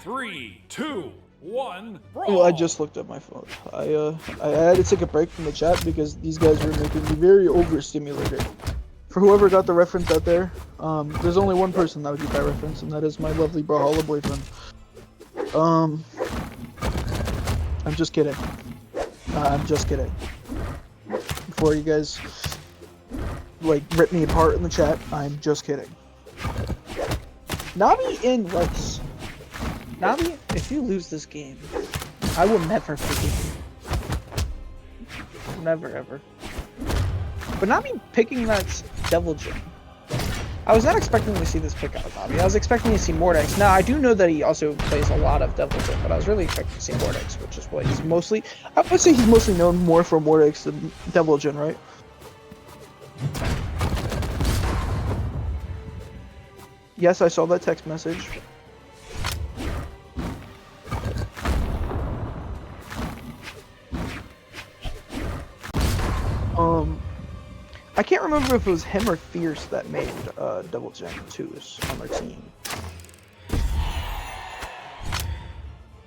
3, 2, 1, brawl. Well, I just looked at my phone. I had to take a break from the chat because these guys were making me very overstimulated. For whoever got the reference out there, there's only one person that would get that reference, and that is my lovely Brawlhalla boyfriend. I'm just kidding. I'm just kidding. Before you guys, like, rip me apart in the chat, I'm just kidding. Nabi in Rice. Nabi, if you lose this game, I will never forgive you. Never, ever. But Nabi picking that Devil Gem. I was not expecting to see this pick out of Nabi. I was expecting to see Mordex. Now, I do know that he also plays a lot of Devil Gem, but I was really expecting to see Mordex, which is what he's mostly... I would say he's mostly known more for Mordex than Devil Gem, right? Yes, I saw that text message. I can't remember if it was him or Fierce that made Devil Gem 2s on their team.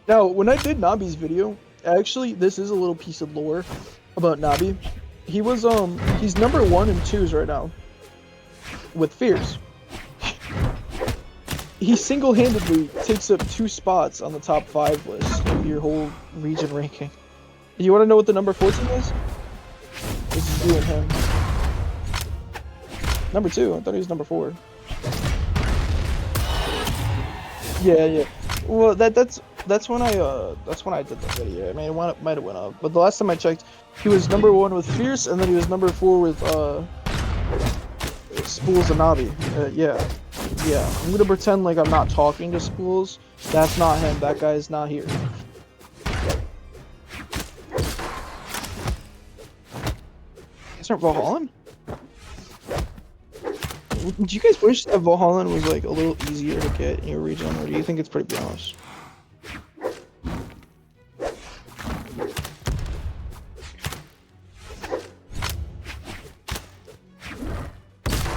Now, when I did Nabi's video, actually, this is a little piece of lore about Nabi. He was, he's number 1 in 2s right now with Fierce. He single-handedly takes up 2 spots on the top 5 list of your whole region ranking. You want to know what the number 14 is? This is you and him. Number 2. I thought he was number 4. Yeah. Well, that's when I did the video. I mean, it might have went up, but the last time I checked, he was number 1 with Fierce, and then he was number 4 with Spools and Nabi. Yeah. I'm gonna pretend like I'm not talking to Spools. That's not him. That guy is not here. Is there Valhallan? Do you guys wish that Valhallan was like a little easier to get in your region, or do you think it's pretty bonus?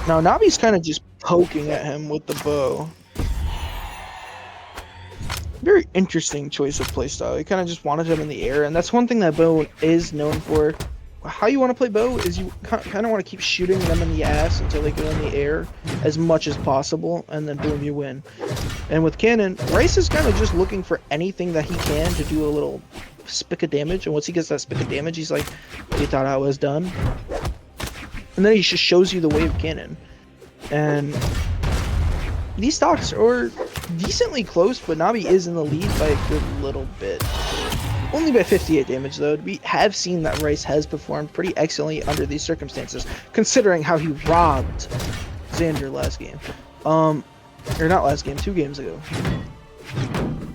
Now Nabi's kind of just poking at him with the bow. Very interesting choice of playstyle. He kind of just wanted him in the air, and that's one thing that Bow is known for. How you want to play Bow is you kind of want to keep shooting them in the ass until they go in the air as much as possible, and then boom, you win. And with Cannon, Rice is kind of just looking for anything that he can to do a little spick of damage, and once he gets that spick of damage, he's like, you thought I was done? And then he just shows you the way of Cannon. And these stocks are decently close, but Nabi is in the lead by a good little bit. Only by 58 damage, though. We have seen that Rice has performed pretty excellently under these circumstances, considering how he robbed Xander last game. Or not last game, 2 games ago.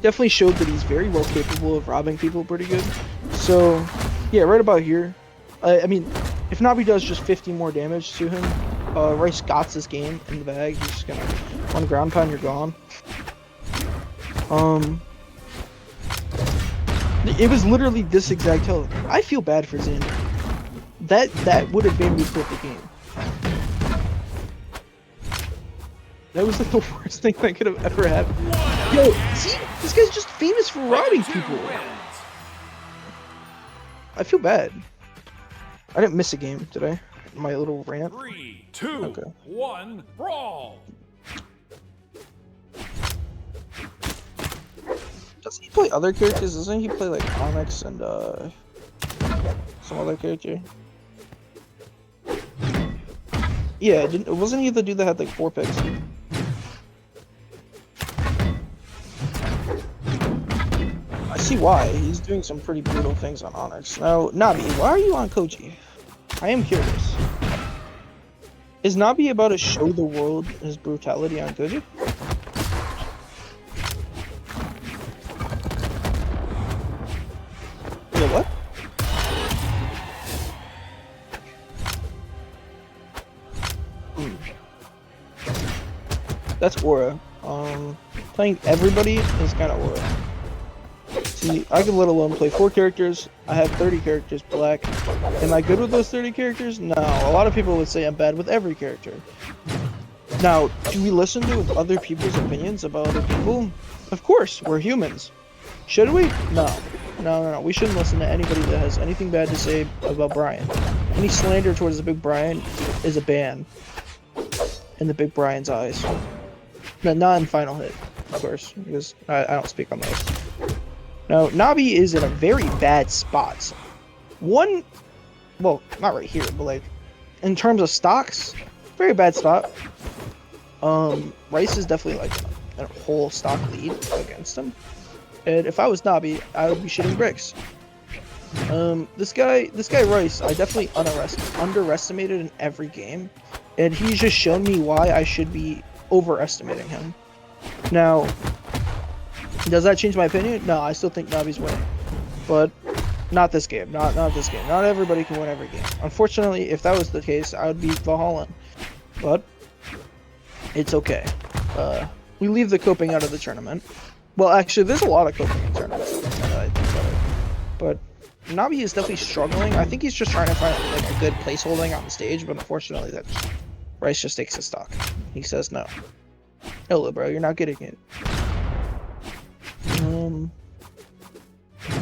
Definitely showed that he's very well capable of robbing people pretty good. So, yeah, right about here. I mean, if Nabi does just 50 more damage to him, Rice got this game in the bag. He's just gonna one ground pound, you're gone. It was literally this exact health. I feel bad for Xander. That would have made me quit the game. That was like the worst thing that could have ever happened. Yo, see, this guy's just famous for robbing people. I feel bad. I didn't miss a game, did I? My little rant. 3, 2, 1, brawl. Doesn't he play other characters? Doesn't he play like Onyx and some other character? Yeah, wasn't he the dude that had like 4 picks? I see why. He's doing some pretty brutal things on Onyx. Now, Nabi, why are you on Koji? I am curious. Is Nabi about to show the world his brutality on Koji? Yeah, what? That's Aura. Playing everybody is kind of Aura. See, I can let alone play 4 characters. I have 30 characters black. Am I good with those 30 characters? No. A lot of people would say I'm bad with every character. Now, do we listen to other people's opinions about other people? Of course, we're humans. Should we? No. No. We shouldn't listen to anybody that has anything bad to say about Brian. Any slander towards the Big Brian is a ban in the Big Brian's eyes. No, not in Final Hit, of course, because I don't speak on those. Now, Nabi is in a very bad spot. Well, not right here, but like, in terms of stocks, very bad spot. Rice is definitely like a whole stock lead against him. And if I was Nabi, I would be shitting bricks. This guy Rice, I definitely underestimated in every game, and he's just shown me why I should be overestimating him. Now, does that change my opinion? No, I still think Nabi's winning, but not this game. Not this game. Not everybody can win every game. Unfortunately, if that was the case, I would be Valhalla. But it's okay. We leave the coping out of the tournament. Well, actually, there's a lot of coping in tournaments. But Nabi is definitely struggling. I think he's just trying to find like a good placeholding on the stage, but unfortunately, Rice just takes his stock. He says no. Hello, bro. You're not getting it.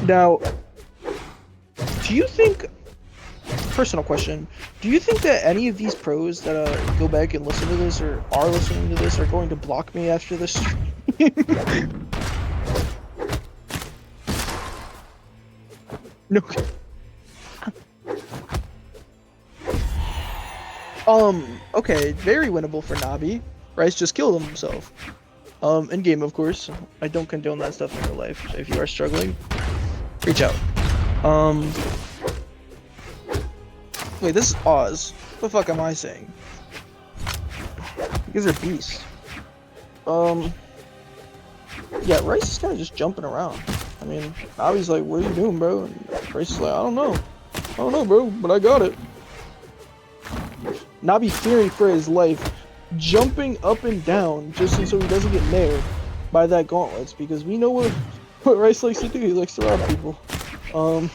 Now, do you think? Personal question. Do you think that any of these pros that go back and listen to this or are listening to this are going to block me after this stream? No. Okay, very winnable for Nabi. Rice just killed himself. In game, of course. I don't condone that stuff in real life. If you are struggling, reach out. Wait, this is Oz. What the fuck am I saying? You guys are beasts. Yeah, Rice is kind of just jumping around. I mean, Nabi's like, what are you doing, bro? And Rice is like, I don't know, bro, but I got it. Nabi fearing for his life, jumping up and down just so he doesn't get nared by that gauntlets, because we know what Rice likes to do. He likes to rob people. Oh,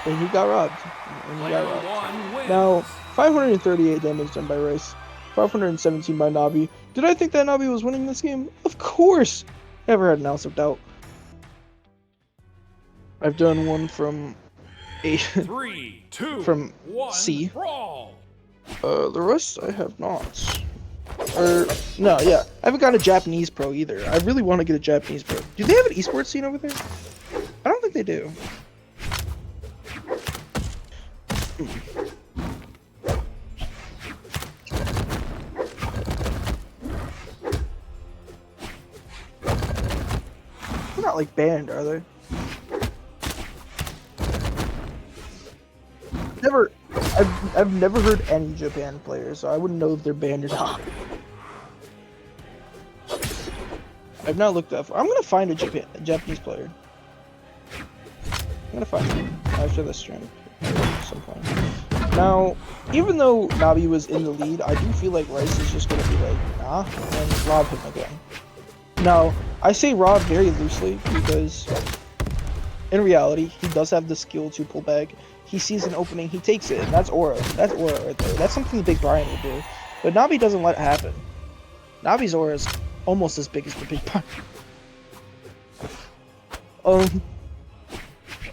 and he got robbed. Now, 538 damage done by Rice, 517 by Nabi. Did I think that Nabi was winning this game? Of course! Never had an ounce of doubt. I've done one from A. 3, 2, from 1, C. brawl. The rest I have not. No, yeah. I haven't got a Japanese pro either. I really want to get a Japanese pro. Do they have an esports scene over there? I don't think they do. They're not like banned, are they? I've never heard any Japan players, so I wouldn't know if they're banned or not. I've not looked that far. I'm gonna find a Japanese player. I'm gonna find him after this stream at some point. Now, even though Nabi was in the lead, I do feel like Rice is just gonna be like, nah, and rob him again. Now, I say rob very loosely because in reality, he does have the skill to pull back. He sees an opening, he takes it, and that's aura. That's aura right there. That's something the Big Brian would do. But Nabi doesn't let it happen. Nabi's aura is almost as big as the Big Brian.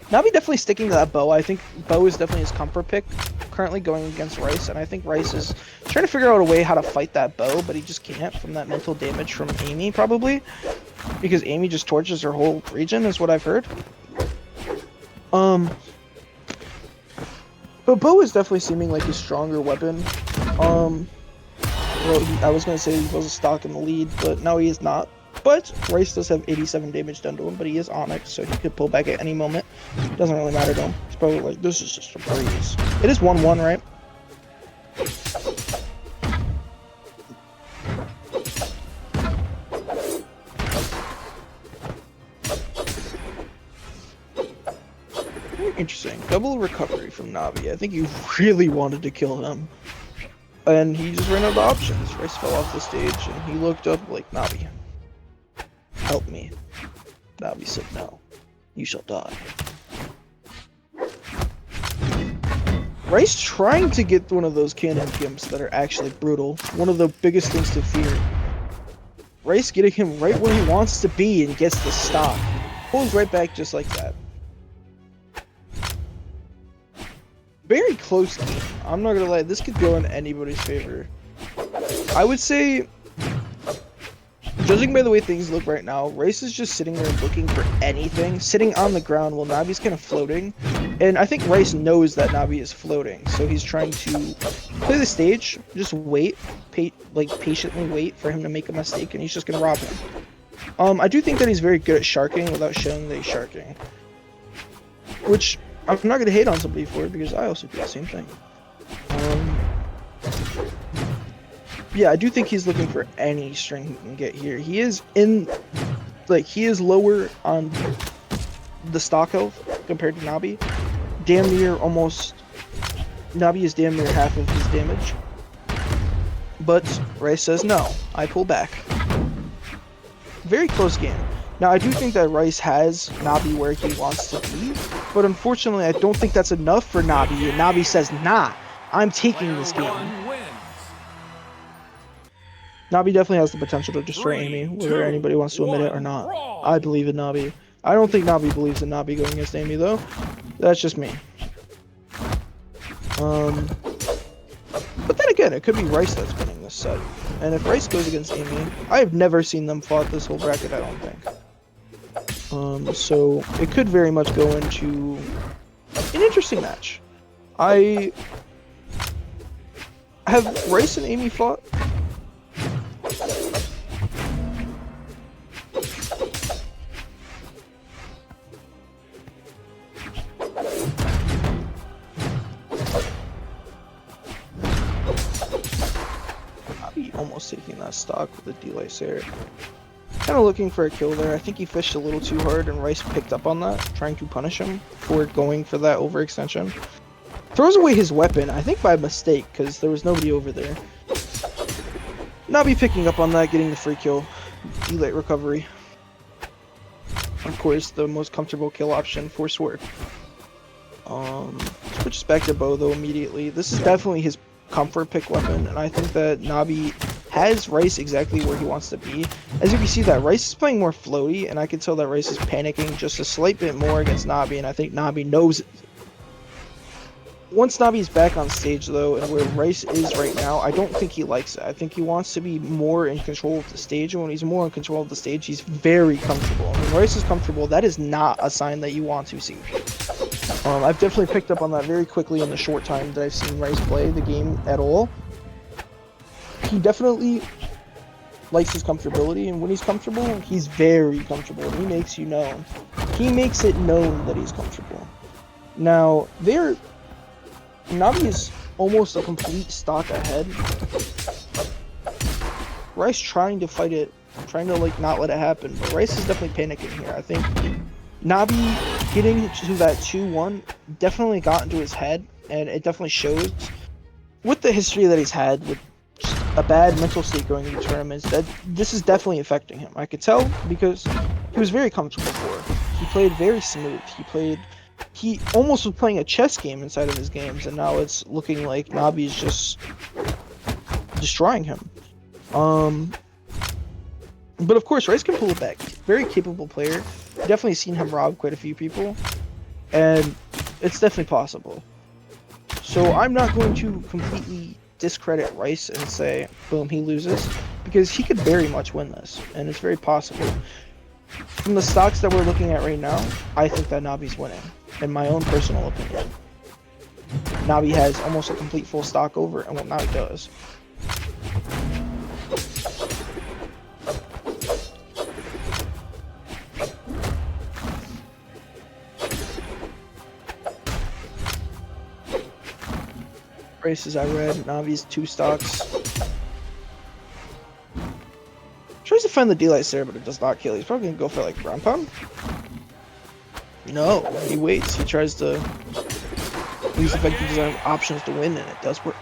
Nabi definitely sticking to that bow. I think bow is definitely his comfort pick currently going against Rice, and I think Rice is trying to figure out a way how to fight that bow, but he just can't from that mental damage from Amy, probably. Because Amy just torches her whole region, is what I've heard. But bow is definitely seeming like his stronger weapon. Well, I was gonna say he was a stock in the lead, but no, he is not. But Rice does have 87 damage done to him, but he is Onyx, so he could pull back at any moment. Doesn't really matter to him. He's probably like, this is just a breeze. It is 1-1, right? Very interesting. Double recovery from Nabi. I think he really wanted to kill him. And he just ran out of options. Rice fell off the stage, and he looked up like, Nabi, help me. Nabi said, no, you shall die. Rice trying to get one of those cannon gimps that are actually brutal. One of the biggest things to fear. Rice getting him right where he wants to be and gets the stock. Pulls right back just like that. Very close game. I'm not gonna lie, this could go in anybody's favor. I would say, judging by the way things look right now, Rice is just sitting there looking for anything, sitting on the ground while Nabi's kind of floating. And I think Rice knows that Nabi is floating, so he's trying to play the stage, just wait, patiently wait for him to make a mistake, and he's just gonna rob him. I do think that he's very good at sharking without showing that he's sharking, which I'm not gonna hate on somebody for, because I also do the same thing. Yeah, I do think he's looking for any string he can get here. He is he is lower on the stock health compared to Nabi. Damn near almost, Nabi is damn near half of his damage. But Rice says no, I pull back. Very close game. Now I do think that Rice has Nabi where he wants to be, but unfortunately I don't think that's enough for Nabi, and Nabi says, nah, I'm taking this game. Nabi definitely has the potential to destroy Amy, whether anybody wants to admit it or not. I believe in Nabi. I don't think Nabi believes in Nabi going against Amy, though. That's just me. But then again, it could be Rice that's winning this set. And if Rice goes against Amy, I have never seen them fought this whole bracket, I don't think. So it could very much go into an interesting match. Have Rice and Amy fought? Almost taking that stock with the D-Lice there. Kind of looking for a kill there. I think he fished a little too hard and Rice picked up on that, trying to punish him for going for that overextension. Throws away his weapon, I think by mistake, because there was nobody over there. Nabi picking up on that, getting the free kill. D-Light recovery. Of course, the most comfortable kill option for Sword. Switches back to bow though immediately. This is definitely his comfort pick weapon, and I think that Nabi has Rice exactly where he wants to be. As you can see, that Rice is playing more floaty, and I can tell that Rice is panicking just a slight bit more against Nabi, and I think Nabi knows it. Once Nabi's back on stage though, and where Rice is right now, I don't think he likes it. I think he wants to be more in control of the stage, and when he's more in control of the stage, he's very comfortable. When Rice is comfortable, that is not a sign that you want to see. I've definitely picked up on that very quickly in the short time that I've seen Rice play the game at all. He definitely likes his comfortability, and when he's comfortable, he's very comfortable. He makes you know. He makes it known that he's comfortable. Now, Nabi is almost a complete stock ahead. Rice trying to fight it, trying to not let it happen, but Rice is definitely panicking here. I think Nabi getting to that 2-1 definitely got into his head, and it definitely shows with the history that he's had with just a bad mental state going into tournaments, that this is definitely affecting him. I could tell because he was very comfortable before. He played very smooth. He almost was playing a chess game inside of his games, and now it's looking like Nabi's just destroying him. But of course, Rice can pull it back. Very capable player. I've definitely seen him rob quite a few people, and it's definitely possible. So I'm not going to completely discredit Rice and say, boom, he loses, because he could very much win this, and it's very possible. From the stocks that we're looking at right now, I think that Nabi's winning, in my own personal opinion. Nabi has almost a complete full stock over, and what Nabi does. Races I read, Navi's 2 stocks. Tries to find the D-Lice there, but it does not kill. He's probably gonna go for ground pound. No, he waits. He tries to use effective design options to win, and it does work.